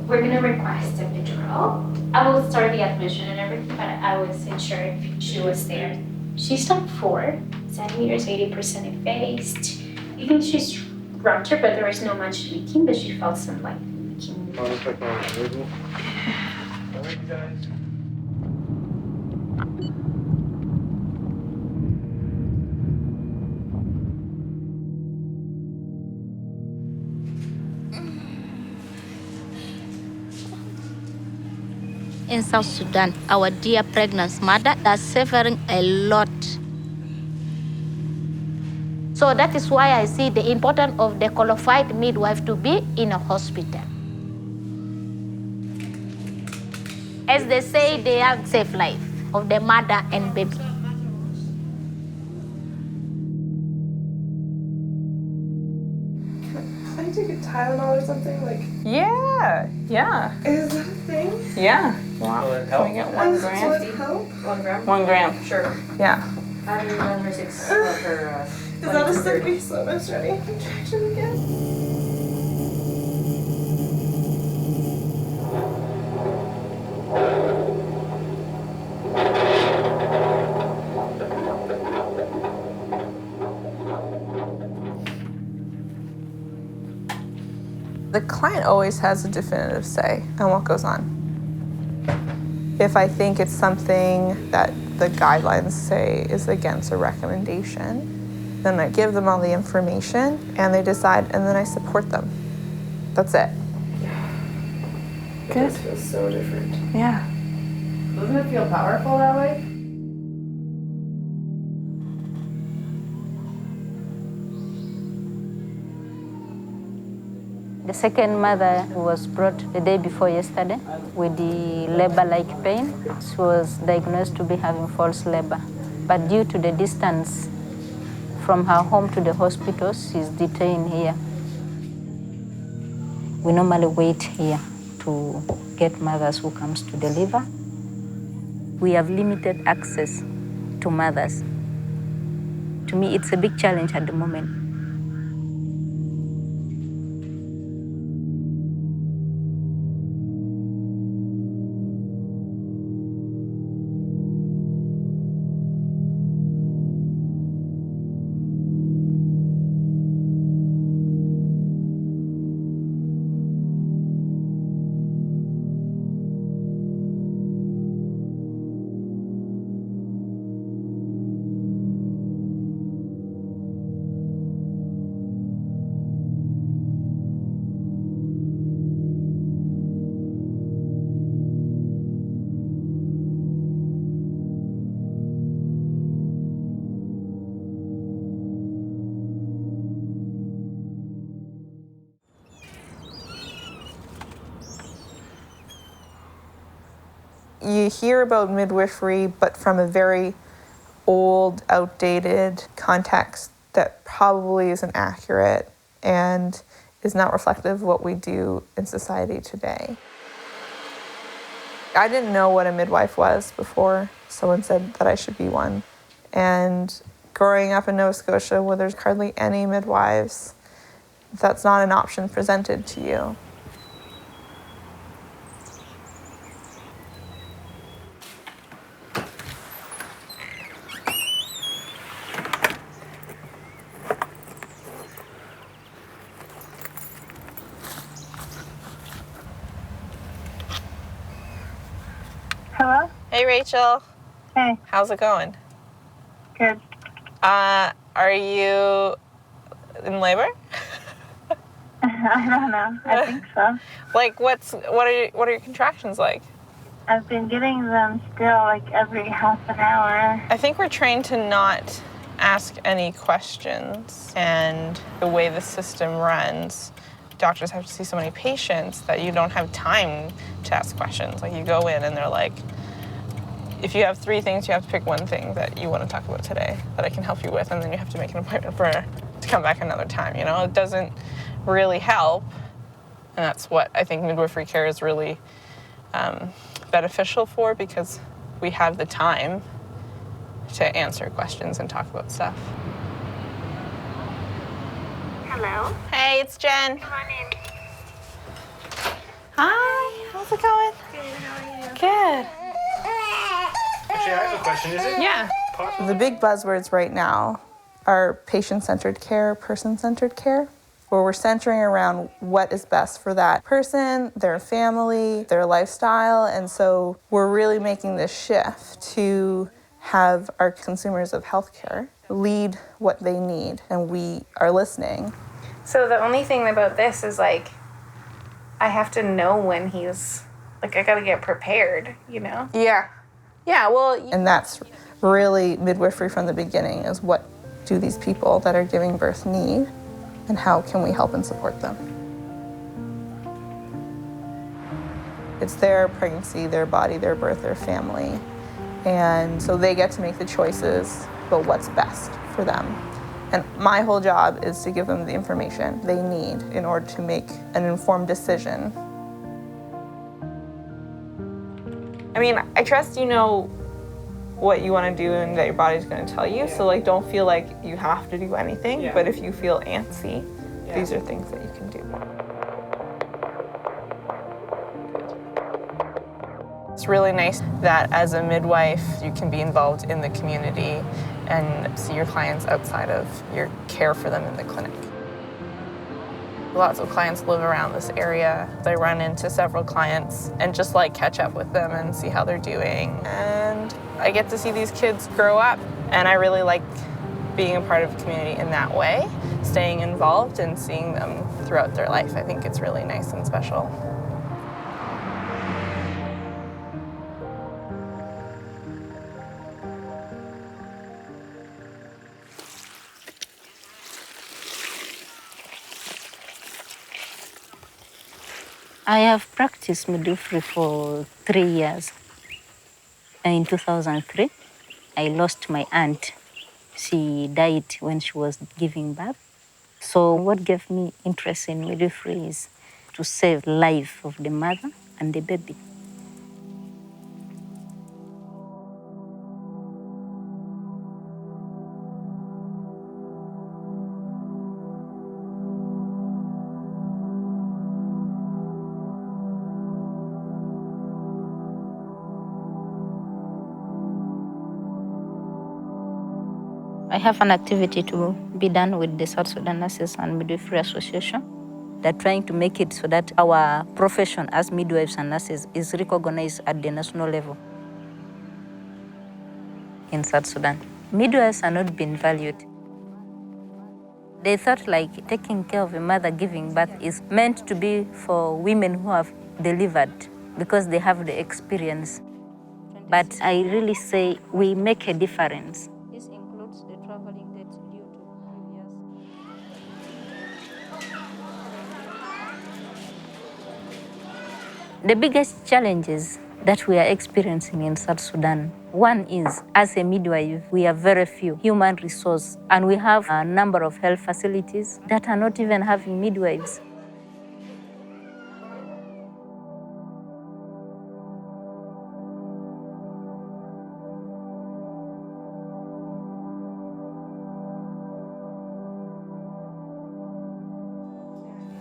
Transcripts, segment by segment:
we're gonna request a withdrawal. I will start the admission and everything, but I wasn't sure if she was there. She's like 4 centimeters, 80% effaced. I think she's ruptured, but there is no much leaking, but she felt some like leaking. All right, you guys. In South Sudan, our dear pregnant mother are suffering a lot. So that is why I see the importance of the qualified midwife to be in a hospital. As they say, they have saved life of the mother and baby. Can I take a Tylenol or something? Like, Yeah. is that a thing? Yeah. Will it Can help? we get 1 Will gram? it help? 1 gram? 1 gram. Sure. Yeah. I don't remember 6 of her. Is that a slippery slope? I'm starting contraction again. The client always has a definitive say on what goes on. If I think it's something that the guidelines say is against a recommendation, then I give them all the information and they decide, and then I support them. That's it. It does feel so different. Yeah. Doesn't it feel powerful that way? The second mother was brought the day before yesterday with the labor-like pain. She was diagnosed to be having false labor. But due to the distance from her home to the hospital, she's detained here. We normally wait here to get mothers who comes to deliver. We have limited access to mothers. To me, it's a big challenge at the moment. You hear about midwifery, but from a very old, outdated context that probably isn't accurate and is not reflective of what we do in society today. I didn't know what a midwife was before someone said that I should be one. And growing up in Nova Scotia, where there's hardly any midwives, that's not an option presented to you. Hello? Hey, Rachel. Hey, How's it going? good. Are you in labor? I don't know. I think so. Like, what are your contractions like? I've been getting them still like every half an hour. I think we're trained to not ask any questions, and the way the system runs, doctors have to see so many patients that you don't have time to ask questions. Like, you go in and they're like, if you have 3 things, you have to pick 1 thing that you want to talk about today that I can help you with, and then you have to make an appointment to come back another time. You know, it doesn't really help, and that's what I think midwifery care is really beneficial for, because we have the time to answer questions and talk about stuff. Hello? Hey, it's Jen. Come on in. Hi. How's it going? Good. Actually, I have a question. Is it Yeah. possible? The big buzzwords right now are patient-centered care, person-centered care, where we're centering around what is best for that person, their family, their lifestyle. And so we're really making this shift to have our consumers of healthcare lead what they need, and we are listening. So the only thing about this is like, I have to know when he's, like, I gotta get prepared, you know? Yeah. Yeah, well, And that's really midwifery from the beginning, is what do these people that are giving birth need, and how can we help and support them? It's their pregnancy, their body, their birth, their family. And so they get to make the choices about what's best for them. And my whole job is to give them the information they need in order to make an informed decision. I mean, I trust you know what you want to do and that your body's going to tell you. So, like, don't feel like you have to do anything. Yeah. But if you feel antsy, these are things that you can do. It's really nice that as a midwife, you can be involved in the community and see your clients outside of your care for them in the clinic. Lots of clients live around this area. I run into several clients and just like catch up with them and see how they're doing. And I get to see these kids grow up, and I really like being a part of the community in that way, staying involved and seeing them throughout their life. I think it's really nice and special. I have practiced midwifery for 3 years. In 2003, I lost my aunt. She died when she was giving birth. So what gave me interest in midwifery is to save the life of the mother and the baby. I have an activity to be done with the South Sudan Nurses and Midwifery Association. They're trying to make it so that our profession as midwives and nurses is recognized at the national level in South Sudan. Midwives are not being valued. They thought like taking care of a mother giving birth is meant to be for women who have delivered because they have the experience. But I really say we make a difference. This includes the traveling dates due to previous. The biggest challenges that we are experiencing in South Sudan, one is, as a midwife, we have very few human resources, and we have a number of health facilities that are not even having midwives.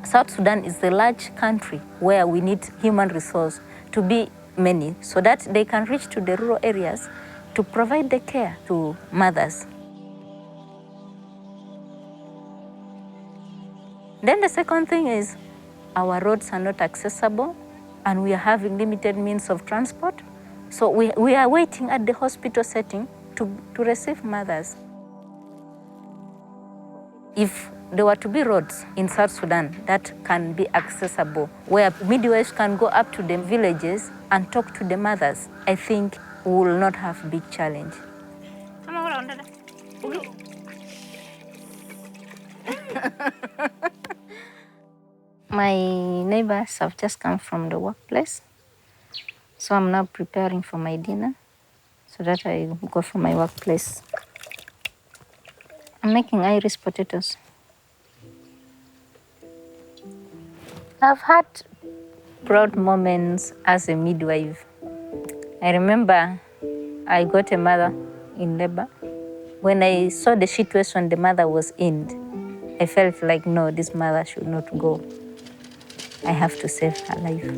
South Sudan is a large country where we need human resource to be many so that they can reach to the rural areas to provide the care to mothers. Then the second thing is our roads are not accessible and we are having limited means of transport. So we are waiting at the hospital setting to receive mothers. If there were to be roads in South Sudan that can be accessible, where midwives can go up to the villages and talk to the mothers, I think we will not have a big challenge. My neighbors have just come from the workplace, so I'm now preparing for my dinner so that I go for my workplace. I'm making Irish potatoes. I've had proud moments as a midwife. I remember I got a mother in labor. When I saw the situation the mother was in, I felt like, no, this mother should not go. I have to save her life.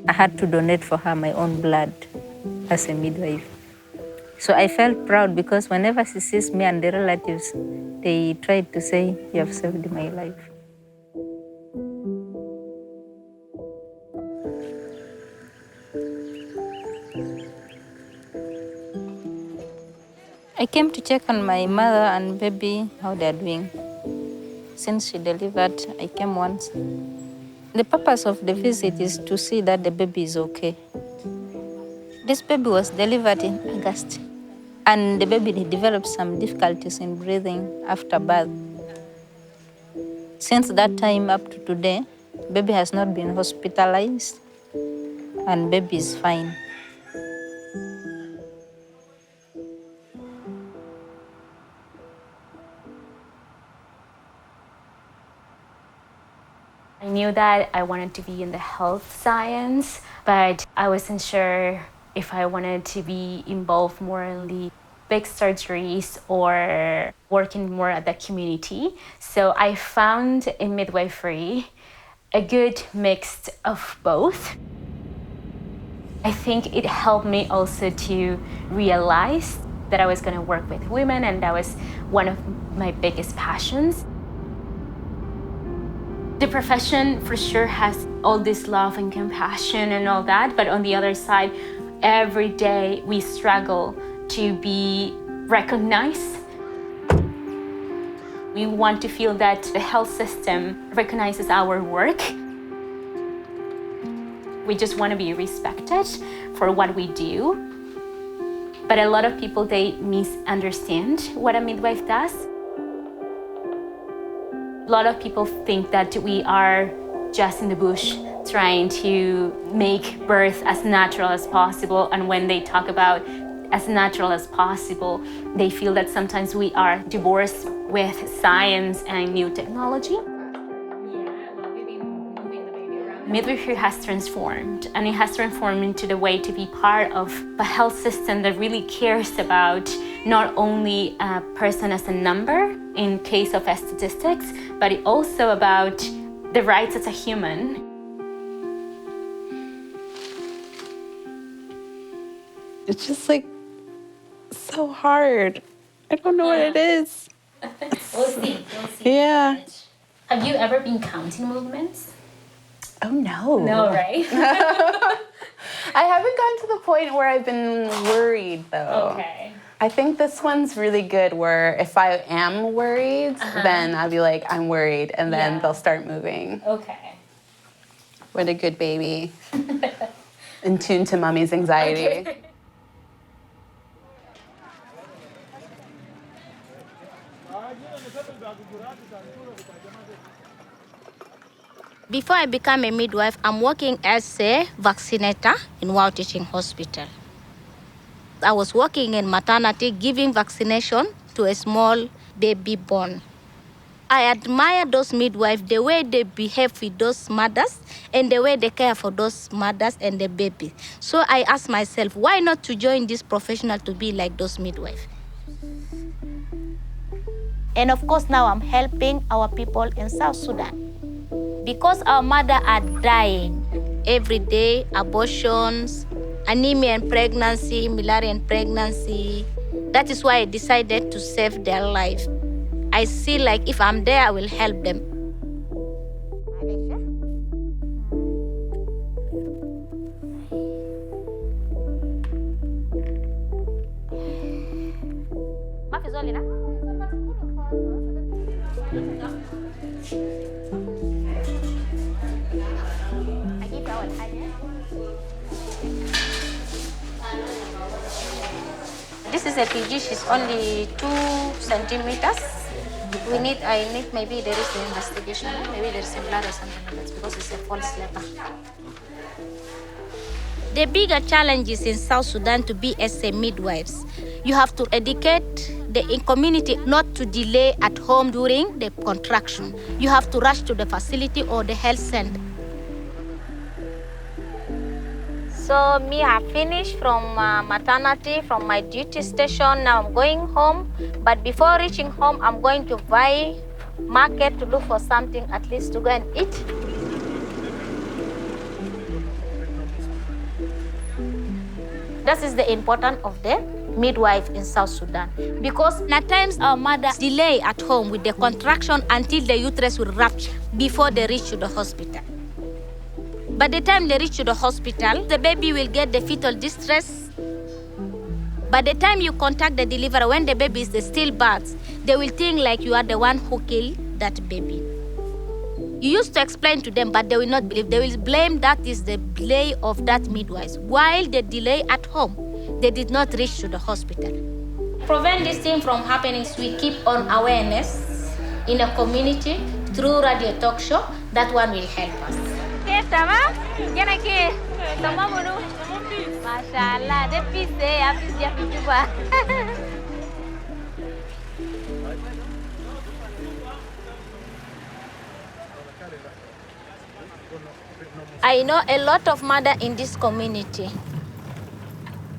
I had to donate for her my own blood as a midwife. So I felt proud because whenever she sees me and the relatives, they tried to say, "You have saved my life." I came to check on my mother and baby, how they're doing. Since she delivered, I came once. The purpose of the visit is to see that the baby is okay. This baby was delivered in August, and the baby developed some difficulties in breathing after birth. Since that time up to today, baby has not been hospitalized, and baby is fine. I knew that I wanted to be in the health science, but I wasn't sure if I wanted to be involved more in the big surgeries or working more at the community. So I found in midwifery a good mix of both. I think it helped me also to realize that I was going to work with women, and that was one of my biggest passions. The profession for sure has all this love and compassion and all that, but on the other side, every day we struggle to be recognized. We want to feel that the health system recognizes our work. We just want to be respected for what we do. But a lot of people, they misunderstand what a midwife does. A lot of people think that we are just in the bush trying to make birth as natural as possible. And when they talk about as natural as possible, they feel that sometimes we are divorced with science and new technology. Midwifery has transformed, and it has transformed into the way to be part of a health system that really cares about not only a person as a number in case of statistics, but it also about the rights as a human. It's just like so hard. I don't know what it is. We'll see. Yeah. Have you ever been counting movements? Oh no. No, right? I haven't gotten to the point where I've been worried though. Okay. I think this one's really good where if I am worried, then I'll be like, I'm worried, and then they'll start moving. Okay. What a good baby. In tune to mommy's anxiety. Okay. Before I became a midwife, I'm working as a vaccinator in Wow Teaching Hospital. I was working in maternity, giving vaccination to a small baby born. I admire those midwives, the way they behave with those mothers and the way they care for those mothers and the baby. So I asked myself, why not to join this professional to be like those midwives? And of course, now I'm helping our people in South Sudan. Because our mothers are dying every day, abortions, anemia and pregnancy, malaria and pregnancy. That is why I decided to save their life. I see like if I'm there, I will help them. This is a PG, she's only 2 centimeters. I need maybe there is an investigation, maybe there is a blood or something like that because it's a false labor. The bigger challenges in South Sudan to be as a midwives, you have to educate the community not to delay at home during the contraction. You have to rush to the facility or the health center. So me, I finished from maternity, from my duty station. Now I'm going home. But before reaching home, I'm going to buy market to look for something at least to go and eat. That is the importance of the midwife in South Sudan. Because at times our mothers delay at home with the contraction until the uterus will rupture before they reach to the hospital. By the time they reach to the hospital, the baby will get the fetal distress. By the time you contact the deliverer, when the baby is still birth, they will think like you are the one who killed that baby. You used to explain to them, but they will not believe. They will blame that is the delay of that midwife. While the delay at home, they did not reach to the hospital. Prevent this thing from happening, so we keep on awareness in a community through radio talk show. That one will help us. Okay, tamam? Jenn aquí. Tamam bunu. Mashallah, depuis c'est habis ya kutuba. I know a lot of mothers in this community,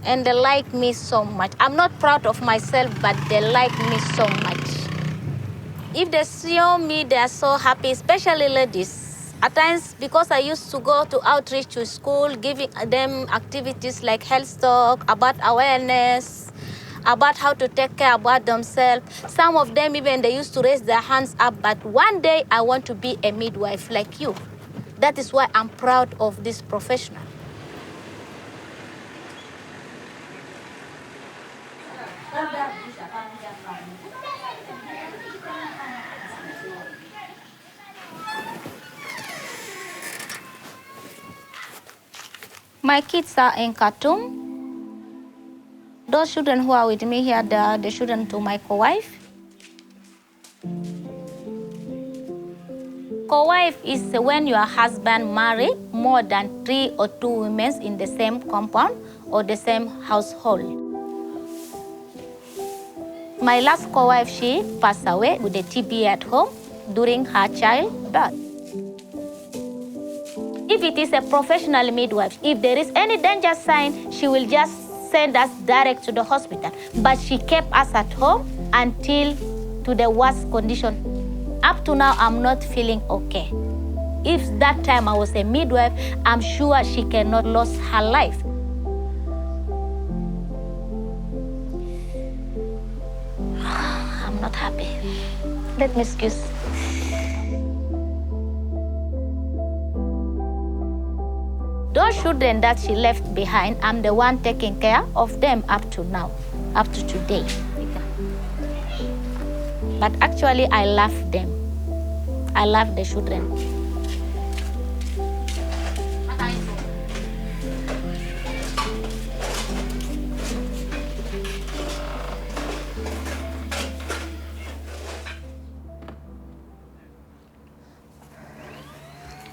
and they like me so much. I'm not proud of myself, but they like me so much. If they see me, they are so happy, especially ladies. At times, because I used to go to outreach to school, giving them activities like health talk, about awareness, about how to take care about themselves. Some of them even they used to raise their hands up, but one day I want to be a midwife like you. That is why I'm proud of this professional. My kids are in Khartoum. Those children who are with me here, they are the children to my co-wife. Co-wife is when your husband marry more than 3 or 2 women in the same compound or the same household. My last co-wife, she passed away with a TB at home during her childbirth. If it is a professional midwife, if there is any danger sign, she will just send us direct to the hospital. But she kept us at home until to the worst condition. Up to now, I'm not feeling okay. If that time I was a midwife, I'm sure she cannot lose her life. I'm not happy. Let me excuse. Those children that she left behind, I'm the one taking care of them up to now, up to today. But actually, I love them. I love the children.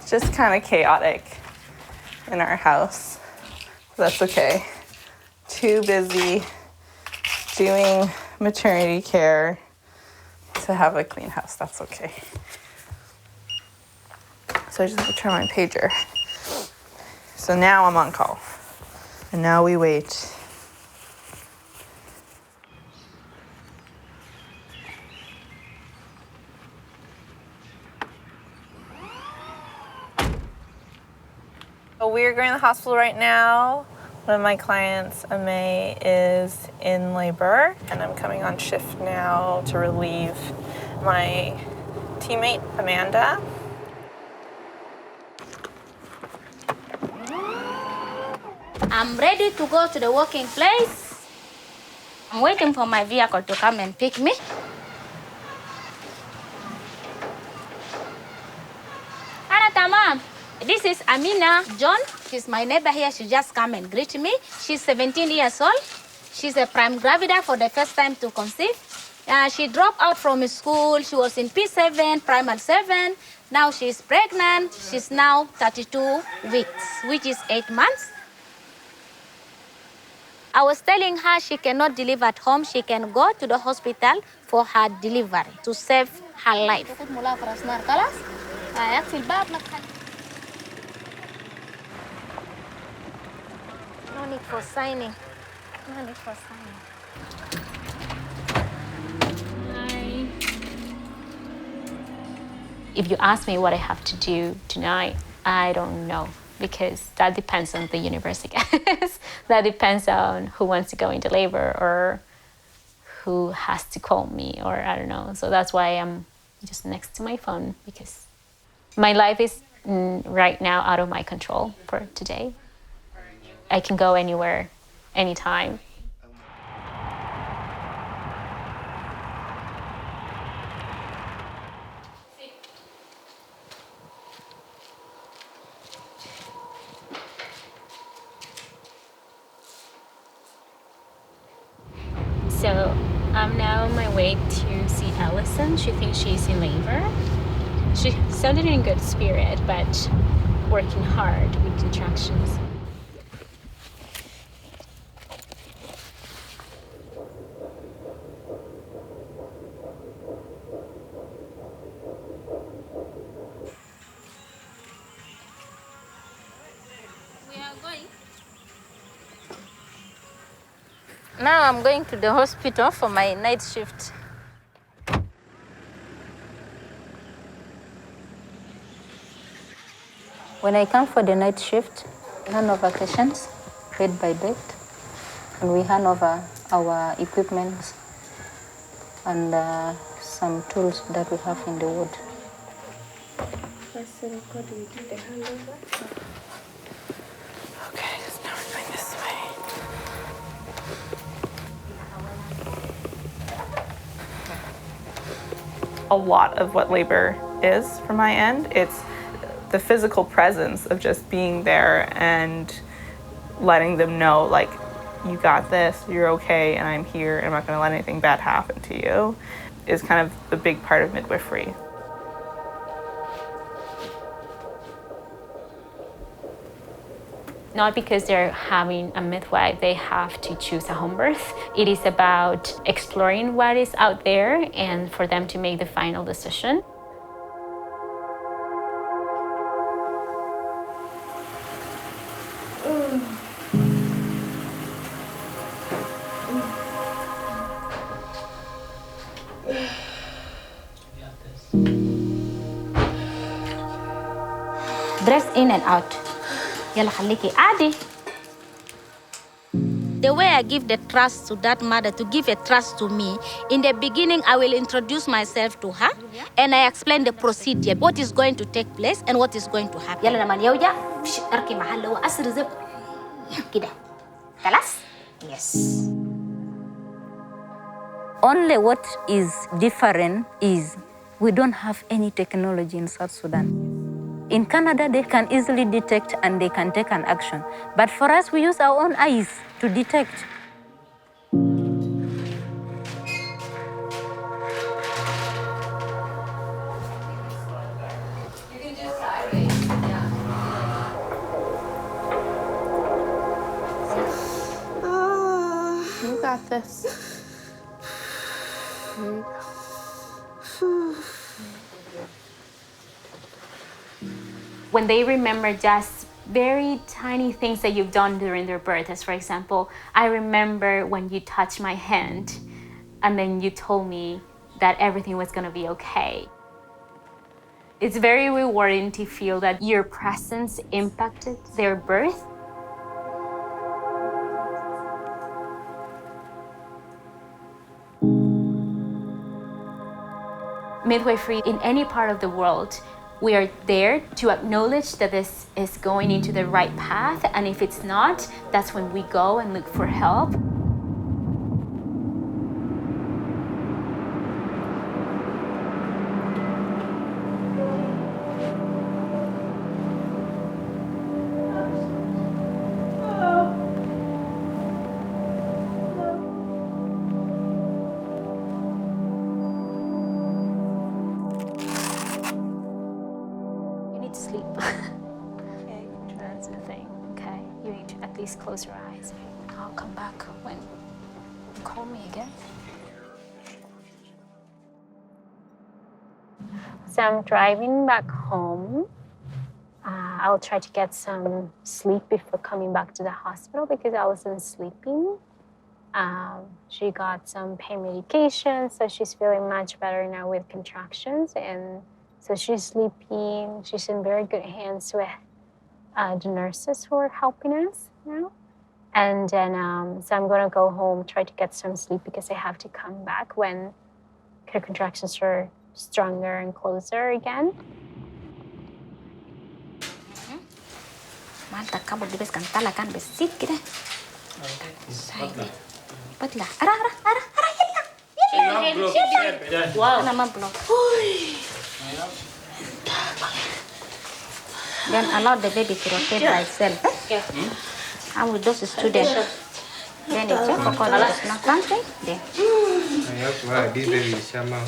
It's just kind of chaotic in our house. That's okay. Too busy doing maternity care to have a clean house. That's okay. So I just have to turn my pager. So now I'm on call. And now we wait. So we're going to the hospital right now. One of my clients, Ame, is in labor, and I'm coming on shift now to relieve my teammate, Amanda. I'm ready to go to the working place. I'm waiting for my vehicle to come and pick me. Ana tamam. This is Amina John. She's my neighbor here. She just come and greet me. She's 17 years old. She's a prime gravida for the first time to conceive. She dropped out from school. She was in P7, primary 7. Now she's pregnant. She's now 32 weeks, which is 8 months. I was telling her she cannot deliver at home. She can go to the hospital for her delivery to save her life. No need for signing. No need for signing. Hi. If you ask me what I have to do tonight, I don't know. because that depends on the universe, I guess. That depends on who wants to go into labor or who has to call me, or I don't know. So that's why I'm just next to my phone, because my life is right now out of my control for today. I can go anywhere, anytime. So I'm now on my way to see Ellingson. She thinks she's in labor. She sounded in good spirit, but working hard with contractions. Now I'm going to the hospital for my night shift. When I come for the night shift, we hand over patients bed by bed, and we hand over our equipment and some tools that we have in the ward. Okay, so now we're going this way. A lot of what labor is from my end, it's the physical presence of just being there and letting them know, like, you got this, you're okay, and I'm here, and I'm not gonna let anything bad happen to you, is kind of the big part of midwifery. Not because they're having a midwife, they have to choose a home birth. It is about exploring what is out there and for them to make the final decision. Dress in and out. يلا خليكي عادي. The way I give the trust to that mother to give a trust to me, in the beginning I will introduce myself to her and I explain the procedure, what is going to take place and what is going to happen. يلا لما يوجع اركي محله وأسر زب كده. خلاص? Yes. Only what is different is we don't have any technology in South Sudan. In Canada, they can easily detect and they can take an action. But for us, we use our own eyes to detect. You got this. There you go. When they remember just very tiny things that you've done during their birth, as for example, I remember when you touched my hand and then you told me that everything was gonna be okay. It's very rewarding to feel that your presence impacted their birth. Midwifery in any part of the world, we are there to acknowledge that this is going into the right path, and if it's not, that's when we go and look for help. Sleep. Okay, that's the thing. Okay, you need to at least close your eyes. I'll come back when you call me again. So I'm driving back home. I'll try to get some sleep before coming back to the hospital because I wasn't sleeping. She got some pain medication, so she's feeling much better now with contractions, and so she's sleeping. She's in very good hands with the nurses who are helping us now. And then, so I'm gonna go home, try to get some sleep because I have to come back when her contractions are stronger and closer again. Mantap, kamu dibeskan talakan besit kita. Batla, ara, wow, nama blok. Then allow the baby to rotate by itself. I'm with those students. Then it's just for college, not something. There. This baby is Shama.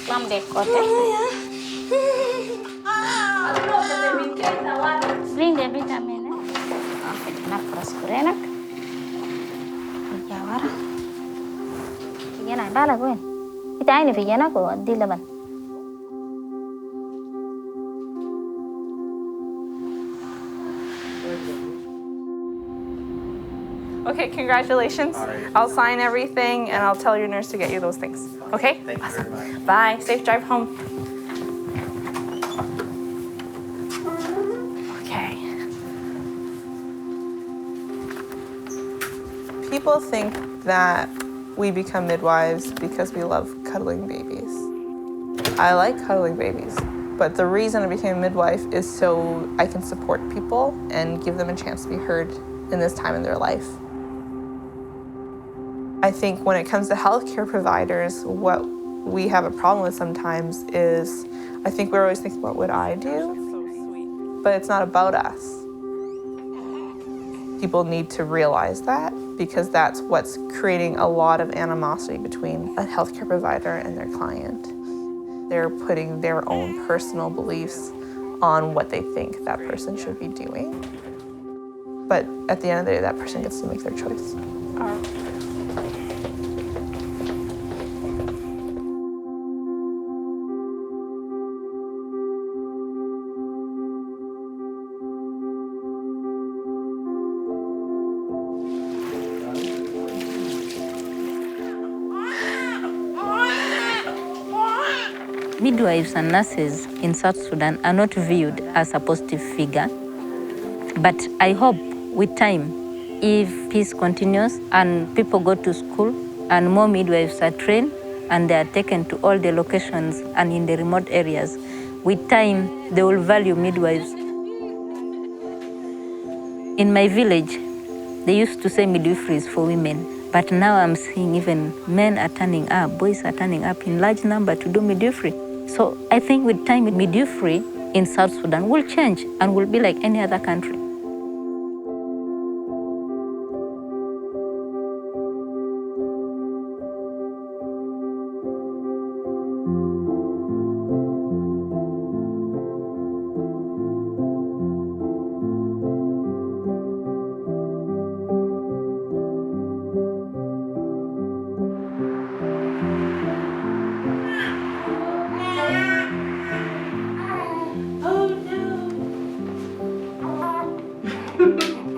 Lam dekote. Bring the vitamin. Nak keras kurenak. Jawar. Yana bala gue. Kita ini vijana ko di laban. Okay, congratulations. I'll sign everything and I'll tell your nurse to get you those things. Okay? Thank you very much. Bye. Safe drive home. Okay. People think that we become midwives because we love cuddling babies. I like cuddling babies, but the reason I became a midwife is so I can support people and give them a chance to be heard in this time in their life. I think when it comes to healthcare providers, what we have a problem with sometimes is I think we're always thinking, what would I do? But it's not about us. People need to realize that because that's what's creating a lot of animosity between a healthcare provider and their client. They're putting their own personal beliefs on what they think that person should be doing. But at the end of the day, that person gets to make their choice. Midwives and nurses in South Sudan are not viewed as a positive figure, but I hope with time, if peace continues and people go to school and more midwives are trained and they are taken to all the locations and in the remote areas, with time they will value midwives. In my village, they used to say midwifery is for women, but now I'm seeing even men are turning up, boys are turning up in large number to do midwifery. So I think with time, midwifery in South Sudan will change and will be like any other country.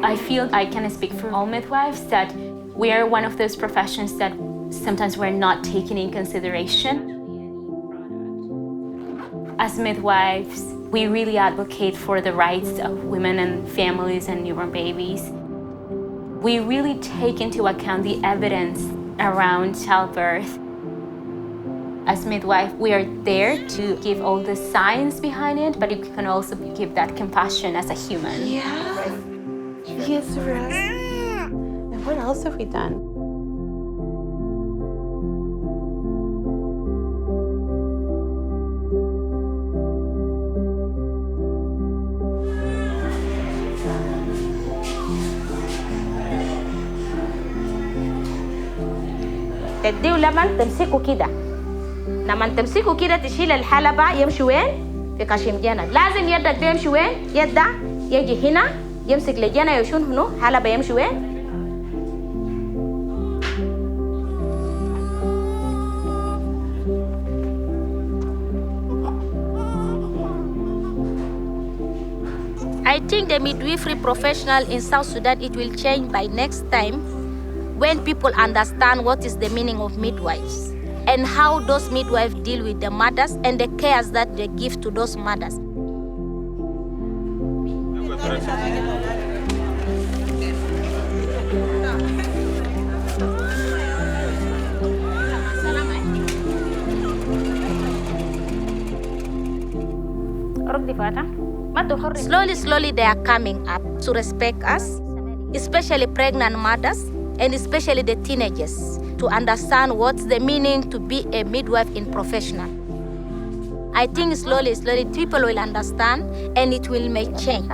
I feel I can speak for all midwives that we are one of those professions that sometimes we're not taken in consideration. As midwives, we really advocate for the rights of women and families and newborn babies. We really take into account the evidence around childbirth. As midwife, we are there to give all the science behind it, but you can also give that compassion as a human. Yeah. Yes, rest. And what else have we done? تديه لبن تمسكه كده. لما تمسكه كده تشيل الحلبة يمشي وين؟ في قشيم جنة. لازم يدك ده يمشي وين؟ يده يجي هنا يمسك لجنة يشون هنا حلبة يمشي وين؟ I think the midwifery professional in South Sudan, it will change by next time. when people understand what is the meaning of midwives and how those midwives deal with the mothers and the cares that they give to those mothers. Slowly, they are coming up to respect us, especially pregnant mothers and especially the teenagers, to understand what's the meaning to be a midwife in professional. I think slowly, people will understand and it will make change.